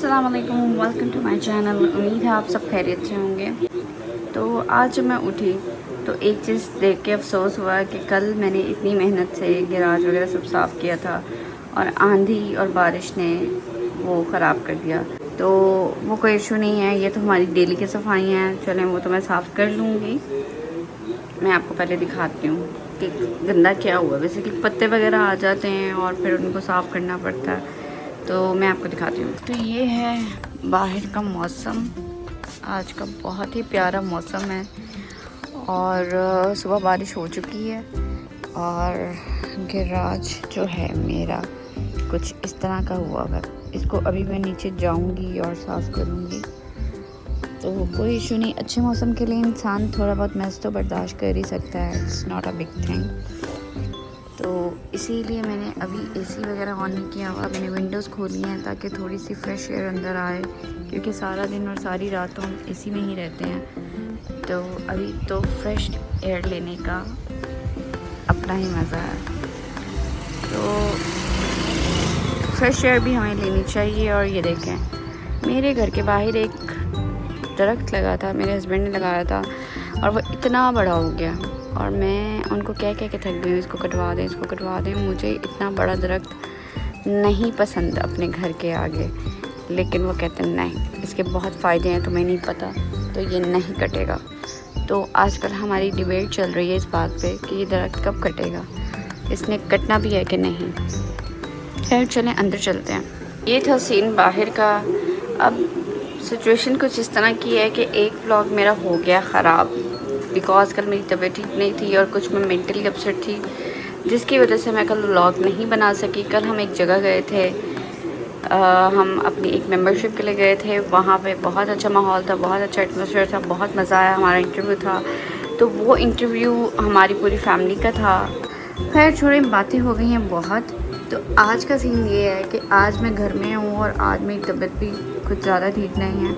अस्सलाम वालेकुम, welcome to my channel. उम्मीद है आप सब खैरियत से होंगे। तो आज मैं उठी तो एक चीज़ देख के अफसोस हुआ कि कल मैंने इतनी मेहनत से गैराज वगैरह सब साफ़ किया था और आंधी और बारिश ने वो ख़राब कर दिया। तो वो कोई इशू नहीं है, ये तो हमारी डेली की सफाई हैं। चलें वो तो मैं साफ़ कर लूँगी। मैं आपको पहले दिखाती हूँ कि गंदा क्या हुआ। बेसिकली पत्ते वगैरह आ जाते हैं और फिर उनको साफ़ करना पड़ता है। तो मैं आपको दिखाती हूँ। तो ये है बाहर का मौसम। आज का बहुत ही प्यारा मौसम है और सुबह बारिश हो चुकी है और गैराज जो है मेरा कुछ इस तरह का हुआ है। इसको अभी मैं नीचे जाऊंगी और साफ़ करूंगी। तो कोई इशू नहीं, अच्छे मौसम के लिए इंसान थोड़ा बहुत मैस तो बर्दाश्त कर ही सकता है। It's not a big thing. तो इसीलिए मैंने अभी एसी वगैरह ऑन नहीं किया हुआ। मैंने विंडोज़ खोली हैं ताकि थोड़ी सी फ्रेश एयर अंदर आए, क्योंकि सारा दिन और सारी रात तो हम एसी में ही रहते हैं। तो अभी तो फ्रेश एयर लेने का अपना ही मज़ा है। तो फ्रेश एयर भी हमें लेनी चाहिए। और ये देखें, मेरे घर के बाहर एक दरख्त लगा था, मेरे हस्बैंड ने लगाया था और वो इतना बड़ा हो गया और मैं उनको कह के थक गई, इसको कटवा दें, इसको कटवा दें। मुझे इतना बड़ा दरख्त नहीं पसंद अपने घर के आगे, लेकिन वो कहते हैं नहीं, इसके बहुत फ़ायदे हैं, तुम्हें नहीं पता, तो ये नहीं कटेगा। तो आजकल हमारी डिबेट चल रही है इस बात पे कि ये दरख्त कब कटेगा, इसने कटना भी है कि नहीं। खैर चलें अंदर चलते हैं। ये था सीन बाहर का। अब सिचुएशन कुछ इस तरह की है कि एक व्लॉग मेरा हो गया ख़राब, बिकॉज़ कल मेरी तबीयत ठीक नहीं थी और कुछ मैं मेंटली अपसेट थी, जिसकी वजह से मैं कल व्लॉग नहीं बना सकी। कल हम एक जगह गए थे, हम अपनी एक मेंबरशिप के लिए गए थे। वहाँ पे बहुत अच्छा माहौल था, बहुत अच्छा एटमॉस्फेयर था, बहुत मज़ा आया। हमारा इंटरव्यू था, तो वो इंटरव्यू हमारी पूरी फैमिली का था। खैर छोड़े, बातें हो गई हैं बहुत। तो आज का सीन ये है कि आज मैं घर में हूँ और आज मेरी तबीयत भी कुछ ज़्यादा ठीक नहीं है।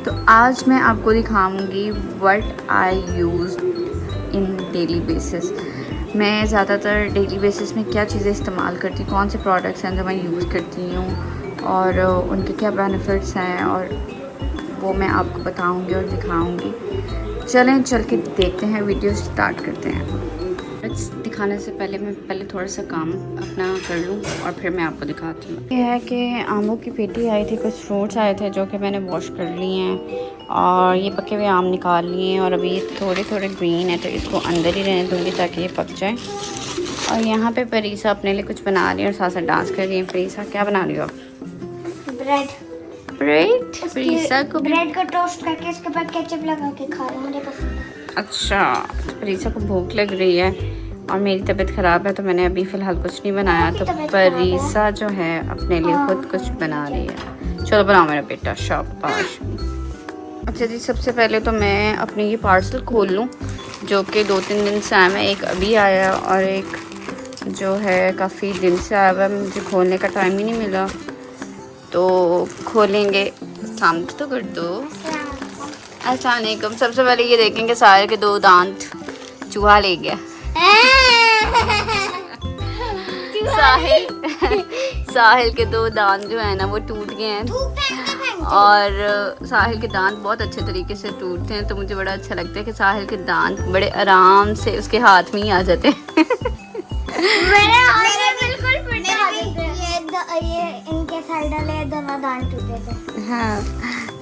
तो आज मैं आपको दिखाऊंगी what I use in daily basis. मैं ज़्यादातर डेली बेसिस में क्या चीज़ें इस्तेमाल करती हूँ, कौन से प्रोडक्ट्स हैं जो मैं यूज़ करती हूँ और उनके क्या बेनिफिट्स हैं, और वो मैं आपको बताऊंगी और दिखाऊंगी। चलें चल के देखते हैं, वीडियो स्टार्ट करते हैं। दिखाने से पहले मैं थोड़ा सा काम अपना कर लूँ और फिर मैं आपको दिखाती हूँ। ये है कि आमों की पेटी आई थी, कुछ फ्रूट्स आए थे जो कि मैंने वॉश कर लिए हैं और ये पके हुए आम निकाल लिए हैं और अभी ये थोड़े थोड़े ग्रीन है तो इसको अंदर ही रहने दूँगी ताकि ये पक जाए। और यहाँ पे परीसा अपने लिए कुछ बना रही है और साथ साथ डांस कर रही है। परीसा क्या बना रही हो आप? ब्रेड। परीसा को ब्रेड को टोस्ट करके इसके बाद केचप लगा के खा रही हूँ, मुझे पसंद है। अच्छा, परीसा को भूख लग रही है और मेरी तबीयत ख़राब है तो मैंने अभी फ़िलहाल कुछ नहीं बनाया। तो परीसा जो है अपने लिए खुद कुछ बना रही है। चलो बनाओ मेरा बेटा, शाबाश। अच्छा जी, सबसे पहले तो मैं अपने ये पार्सल खोल लूँ जो कि 2-3 दिन से आया है। एक अभी आया और एक जो है काफ़ी दिन से आया हुआ, मुझे खोलने का टाइम ही नहीं मिला। तो खोलेंगे, सामने तो कर दो। अस्सलामुअलैकुम। सबसे पहले ये देखेंगे साहिल के 2 दांत चूहा ले गया। साहिल के 2 दांत जो है ना वो टूट गए हैं और साहिल के दांत बहुत अच्छे तरीके से टूटते हैं। तो मुझे बड़ा अच्छा लगता है कि साहिल के दांत बड़े आराम से उसके हाथ में ही आ जाते हैं। मेरे बिल्कुल फिट आ जाते हैं। ये इनके साइड वाले दोनों दांत टूटे थे। हाँ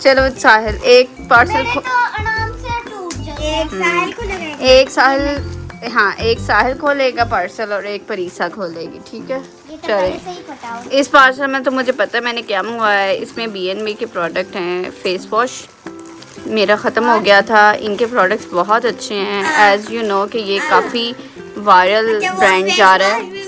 चलो साहिल एक पार्सल तो आराम से टूट जाते हैं। एक साहिल को लगेगा, एक साहिल खोलेगा पार्सल और एक परीसा खोलेगी, ठीक है। चले, इस पार्सल में तो मुझे पता है मैंने क्या मंगवाया है। इसमें B&B के प्रोडक्ट हैं। फेस वॉश मेरा ख़त्म हो गया था। इनके प्रोडक्ट्स बहुत अच्छे हैं। एज़ यू नो कि ये काफ़ी वायरल ब्रांड जा रहा है।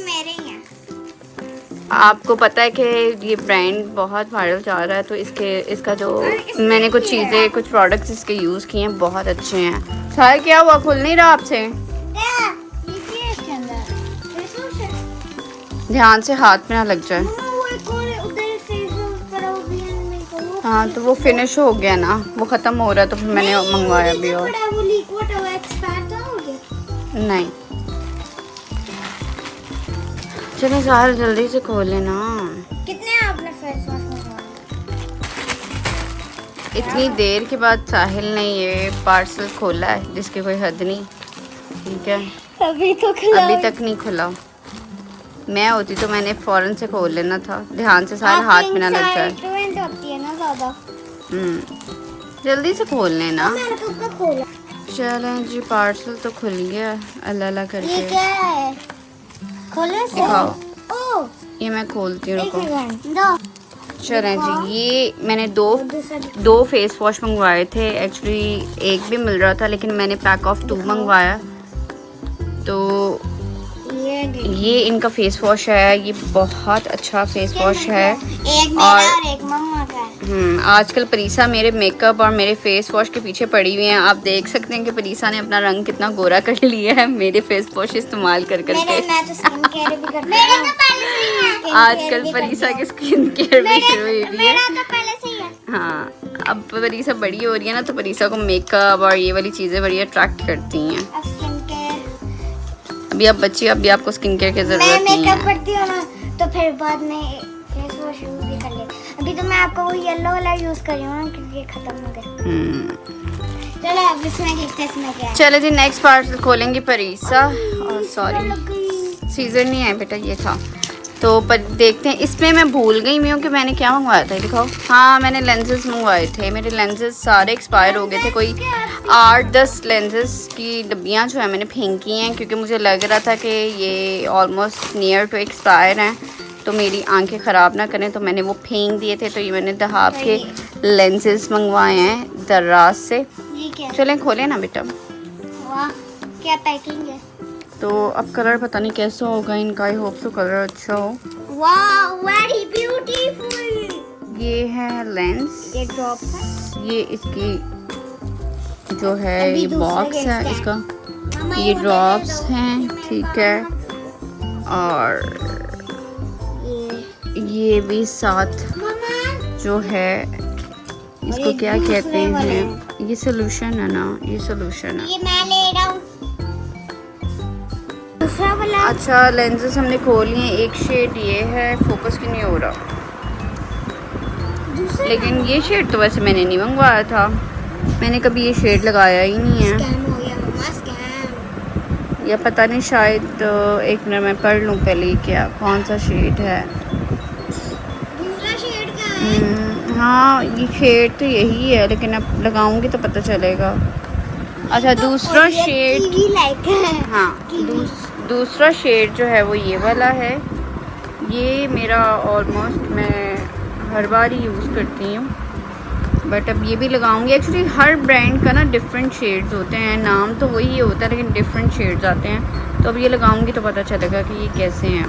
आपको पता है कि ये ब्रांड बहुत वायरल जा रहा है। तो इसका जो मैंने कुछ चीज़ें, कुछ प्रोडक्ट्स इसके यूज़ किए हैं, बहुत अच्छे हैं। साहिल क्या हुआ, खुल नहीं रहा आपसे? ध्यान से हाथ में ना लग जाए। हाँ तो वो फिनिश हो गया ना, वो ख़त्म हो रहा है तो फिर मैंने मंगवाया भी। और नहीं, चलो साहिल जल्दी से खोल लेना। कितने आपने फेस वॉश मंगवाए? इतनी देर के बाद साहिल ने ये पार्सल खोला है जिसकी कोई हद नहीं। ठीक है, अभी तो खुला अभी तक नहीं खुला। मैं होती तो मैंने फ़ौरन से खोल लेना था, ध्यान से सारे हाथ में ना लग जाए। होती है ना ज़्यादा। जल्दी से खोल लेना। मैंने कब खोला? चलें जी, पार्सल तो खुल गया अल्लाह अल्लाह करके। ये क्या है? खोले से? दिखाओ। ओह, ये मैं खोलती हूँ, एक रुको। सेकंड दो। चलें जी, ये मैंने दो फेस वॉश मंगवाए थे। एक्चुअली एक भी मिल रहा था लेकिन मैंने पैक ऑफ 2 मंगवाया। तो ये इनका फेस वॉश है, ये बहुत अच्छा फेस वॉश है। एक मेरा और एक मम्मा का है। आजकल परीसा मेरे मेकअप और मेरे फेस वॉश के पीछे पड़ी हुई हैं। आप देख सकते हैं कि परीसा ने अपना रंग कितना गोरा कर लिया है मेरे फेस वॉश इस्तेमाल कर करके। मैं तो स्किन केयर भी करती हूं। मेरा तो पहले से ही है। आजकल परीसा की स्किन केयर भी शुरू हुई है। मेरा तो पहले से ही है। हाँ, अब परीसा बड़ी हो रही है ना, तो परीसा को मेकअप और ये वाली चीज़ें बड़ी अट्रैक्ट करती हैं। अब स्किन केयर, अभी आप बच्ची, अभी आपको स्किन केयर की ज़रूरत मैं नहीं मेकअप है। करती हूँ ना, तो फिर बाद में फेस वॉश यूज भी कर ले। अभी तो मैं आपको वो येलो वाला यूज कर रही हूँ ना, क्योंकि ये खत्म हो गया। चलो अब इसमें देखते हैं इसमें क्या है। चलो जी, नेक्स्ट पार्सल खोलेंगे परीसा। और सॉरी, सीजर नहीं है बेटा, ये था। तो पर देखते हैं। इसमें मैं भूल गई हूँ कि मैंने क्या मंगवाया था, दिखाओ। हाँ, मैंने लेंसेज मंगवाए थे। मेरे लेंसेज सारे एक्सपायर हो गए थे। कोई 8-10 लेंसेज की डब्बियाँ जो है मैंने फेंकी हैं, क्योंकि मुझे लग रहा था कि ये ऑलमोस्ट नियर टू एक्सपायर हैं, तो मेरी आंखें ख़राब ना करें, तो मैंने वो फेंक दिए थे। तो ये मैंने दहाब के लेंसेज मंगवाए हैं दर्राज से। चलें खोलें ना बेटा। वाह, क्या पैकिंग है। तो अब कलर पता नहीं कैसा होगा इनका। आई होप सो कलर अच्छा हो। वाह, वेरी ब्यूटीफुल। ये है लेंस, ये ड्रॉप है। ये इसकी जो है ये बॉक्स है इसका, ये मुझे ड्रॉप्स दे दो। हैं। ठीक है, और ये भी साथ मम्मा, जो है इसको क्या दूसरे कहते वाले हैं, ये सोल्यूशन है ना, ये सोल्यूशन है। ये मैं ले रहा हूँ दूसरा वाला। अच्छा, लेंसेज हमने खोल लिए। एक शेड ये है, फोकस क्यों नहीं हो रहा, लेकिन ये शेड तो वैसे मैंने नहीं मंगवाया था। मैंने कभी ये शेड लगाया ही नहीं है। स्कैम हो गया मम्मा, स्कैम। या पता नहीं, शायद एक मिनट मैं पढ़ लूँ पहले क्या कौन सा शेड है। दूसरा शेड क्या है? हाँ, ये शेड तो यही है, लेकिन अब लगाऊंगी तो पता चलेगा। अच्छा, दूसरा शेड, कीवी लाइक है। हाँ, दूसरा शेड जो है वो ये वाला है। ये मेरा ऑलमोस्ट मैं हर बार ही यूज़ करती हूँ, बट अब ये भी लगाऊंगी। एक्चुअली हर ब्रांड का ना डिफरेंट शेड्स होते हैं, नाम तो वही होता है लेकिन डिफरेंट शेड्स आते हैं। तो अब ये लगाऊंगी तो पता चलेगा कि ये कैसे हैं।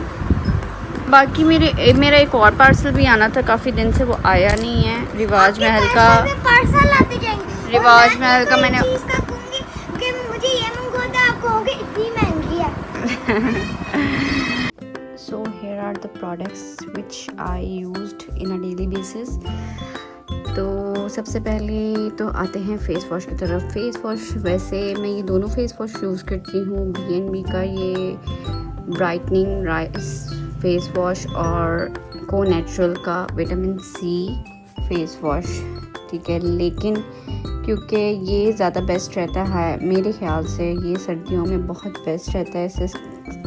बाकी मेरा एक और पार्सल भी आना था काफ़ी दिन से, वो आया नहीं है। रिवाज महल का पार्सल आते जाएंगे। रिवाज महल का मैंने कि मुझे ये मंगवाता, आप कहोगे इतनी महंगी है। So here are the products which I used in a daily basis. तो सबसे पहले तो आते हैं फेस वॉश की तरफ। फेस वॉश वैसे मैं ये दोनों फेस वॉश यूज़ करती हूँ। B&B का ये ब्राइटनिंग फेस वॉश और को नेचुरल का विटामिन C फेस वॉश। ठीक है, लेकिन क्योंकि ये ज़्यादा बेस्ट रहता है मेरे ख्याल से, ये सर्दियों में बहुत बेस्ट रहता है। इससे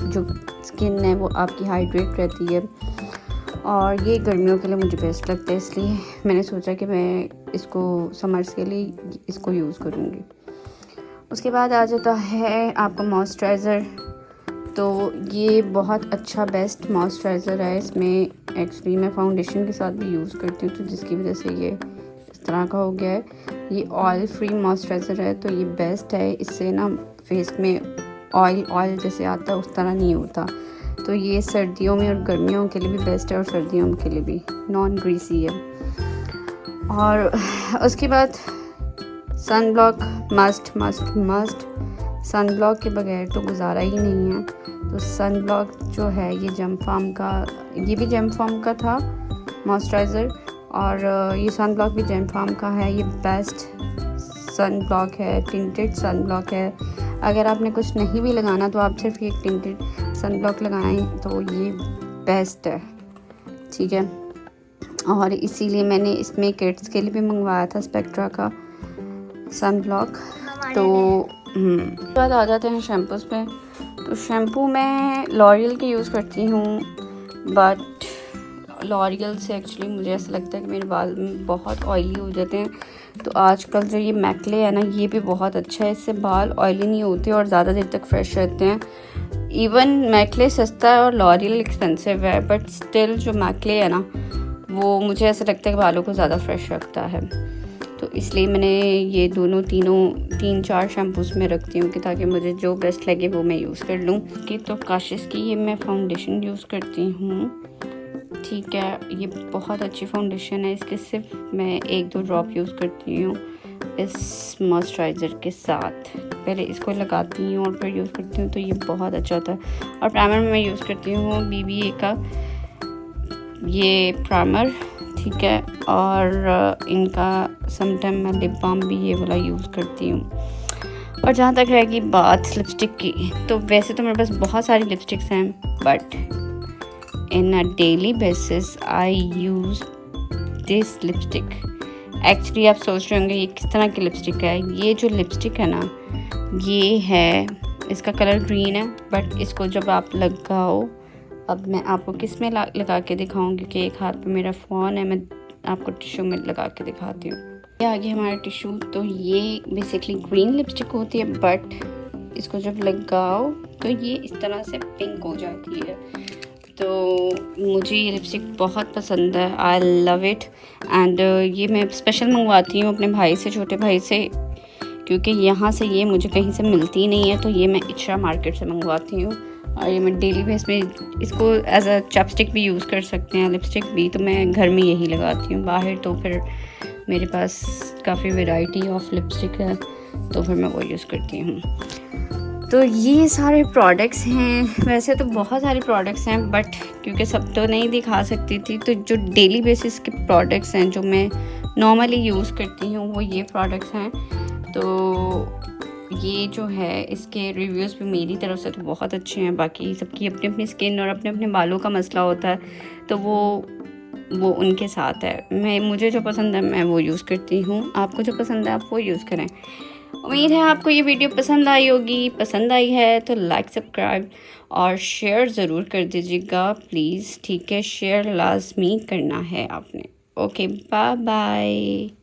जो स्किन है वो आपकी हाइड्रेट रहती है, और ये गर्मियों के लिए मुझे बेस्ट लगता है, इसलिए मैंने सोचा कि मैं इसको समर्स के लिए इसको यूज़ करूँगी। उसके बाद आ जाता है आपका मॉइस्चराइज़र। तो ये बहुत अच्छा बेस्ट मॉइस्चराइज़र है। इसमें एक्चुअली मैं फाउंडेशन के साथ भी यूज़ करती हूँ, तो जिसकी वजह से ये इस तरह का हो गया है। ये ऑयल फ्री मॉइस्चराइज़र है, तो ये बेस्ट है। इससे ना फेस में ऑयल जैसे आता है उस तरह नहीं होता। तो ये सर्दियों में और गर्मियों के लिए भी बेस्ट है, और सर्दियों के लिए भी नॉन ग्रीसी है। और उसके बाद sunblock must. Sunblock के बगैर तो गुजारा ही नहीं है। तो सन ब्लॉक जो है ये जेमफार्म का, ये भी जेमफार्म का था मॉइस्चराइज़र, और ये सन ब्लॉक भी जेमफार्म का है। ये बेस्ट सन ब्लॉक है, टिंटेड सन ब्लॉक है। अगर आपने कुछ नहीं भी लगाना तो आप सिर्फ एक टिंटेड सन ब्लॉक लगाएं तो ये बेस्ट है। ठीक है, और इसीलिए मैंने इसमें किड्स के लिए भी मंगवाया था स्पेक्ट्रा का सन ब्लॉक। तो बाद आ जाते हैं शैम्पूज़ पे। तो शैम्पू मैं लॉरियल के यूज़ करती हूँ, बट लॉरियल से एक्चुअली मुझे ऐसा लगता है कि मेरे बाल बहुत ऑयली हो जाते हैं। तो आजकल जो ये मैक्ले है ना, ये भी बहुत अच्छा है, इससे बाल ऑयली नहीं होते और ज़्यादा देर तक फ्रेश रहते हैं। इवन मैक्ले सस्ता है और लॉरियल एक्सपेंसिव है, बट स्टिल जो मैक्ले है ना, वो मुझे ऐसा लगता है कि बालों को ज़्यादा फ्रेश रखता है। तो इसलिए मैंने ये दोनों 3-4 शैम्पूज़ में रखती हूँ कि ताकि मुझे जो बेस्ट लगे वो मैं यूज़ कर लूँ। कि तो काशिश की ये मैं फाउंडेशन यूज़ करती हूँ, ठीक है। ये बहुत अच्छी फाउंडेशन है, इसके सिर्फ मैं 1-2 ड्रॉप यूज़ करती हूँ इस मॉइस्चराइज़र के साथ। पहले इसको लगाती हूँ और फिर यूज़ करती हूँ, तो ये बहुत अच्छा होता है। और प्राइमर में मैं यूज़ करती हूँ BBA का ये प्राइमर, ठीक है। और इनका समटाइम मैं लिप बाम भी ये वाला यूज़ करती हूँ। और जहाँ तक रहेगी बात लिपस्टिक की, तो वैसे तो मेरे पास बहुत सारी लिपस्टिक्स हैं, but in a daily basis I use this lipstick. Actually आप सोच रहे होंगे ये किस तरह की लिपस्टिक है। ये जो लिपस्टिक है ना, ये है, इसका कलर ग्रीन है, बट इसको जब आप लगाओ, अब मैं आपको किस में लगा के दिखाऊंगी कि एक हाथ पे मेरा फ़ोन है, मैं आपको टिश्यू में लगा के दिखाती हूँ। ये आगे हमारा टिश्यू। तो ये बेसिकली ग्रीन लिपस्टिक होती है, बट इसको जब लगाओ तो ये इस तरह से पिंक हो जाती है। तो मुझे ये लिपस्टिक बहुत पसंद है, आई लव इट। एंड ये मैं स्पेशल मंगवाती हूँ अपने भाई से, छोटे भाई से, क्योंकि यहाँ से ये मुझे कहीं से मिलती नहीं है। तो ये मैं इचरा मार्केट से मंगवाती हूँ, और ये मैं डेली बेस में इसको एज अ चैपस्टिक भी यूज़ कर सकते हैं, लिपस्टिक भी। तो मैं घर में यही लगाती हूँ, बाहर तो फिर मेरे पास काफ़ी वैरायटी ऑफ लिपस्टिक है, तो फिर मैं वो यूज़ करती हूँ। तो ये सारे प्रोडक्ट्स हैं, वैसे तो बहुत सारे प्रोडक्ट्स हैं, बट क्योंकि सब तो नहीं दिखा सकती थी, तो जो डेली बेसिस के प्रोडक्ट्स हैं जो मैं नॉर्मली यूज़ करती हूँ वो ये प्रोडक्ट्स हैं। तो ये जो है इसके रिव्यूज़ भी मेरी तरफ से तो बहुत अच्छे हैं। बाकी सबकी अपनी अपनी स्किन और अपने अपने बालों का मसला होता है, तो वो उनके साथ है। मुझे जो पसंद है मैं वो यूज़ करती हूँ, आपको जो पसंद है आप वो यूज़ करें। उम्मीद है आपको ये वीडियो पसंद आई होगी। पसंद आई है तो लाइक, सब्सक्राइब और शेयर ज़रूर कर दीजिएगा प्लीज़, ठीक है। शेयर लाजमी करना है आपने। Okay, bye bye.